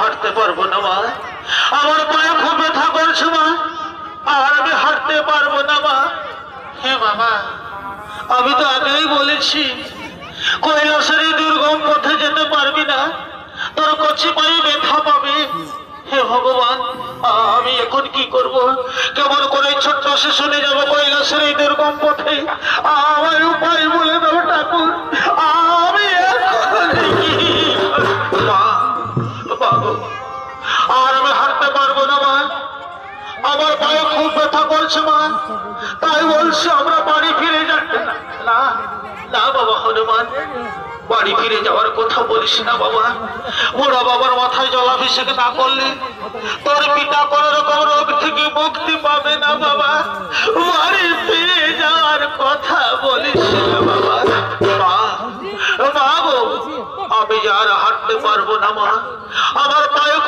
হাঁটতে পারবো না মা, আমার পায়ে খুব ব্যথা করছে মা, আর আমি হাঁটতে পারবো না মা। হে বাবা, আমি তো আগেই বলেছি কৈলাসের এই দুর্গম পথে যেতে পারবি না, তোর কচি পায়ে ব্যথা পাবে। হে ভগবান, আমি এখন কি করব? কেমন করে ছোট্ট শিশুনে যাবো কৈলাসের এই দুর্গম পথে? আমার উপায় বলে দাও ঠাকুর, আমি এখন কি মা, বাবু, আর আমি হাঁটতে পারবো না মা, আমার পায়ে খুব ব্যথা করছে মা, তাই বলছি আমরা বাড়ি ফিরে যাচ্ছি। না না বাবা হনুমান, বাড়ি ফিরে যাওয়ার কথা বলিস না বাবা। বুড়া বাবার মাথায় জলাভিষেক না করলে তোর পিতা কোন রকম রোগ থেকে মুক্তি পাবে না বাবা। বাড়ি ফিরে যাওয়ার কথা বলিস না বাবা। মা, মা গো, আমি আর হাঁটতে পারবো না মা, আমার পায়ে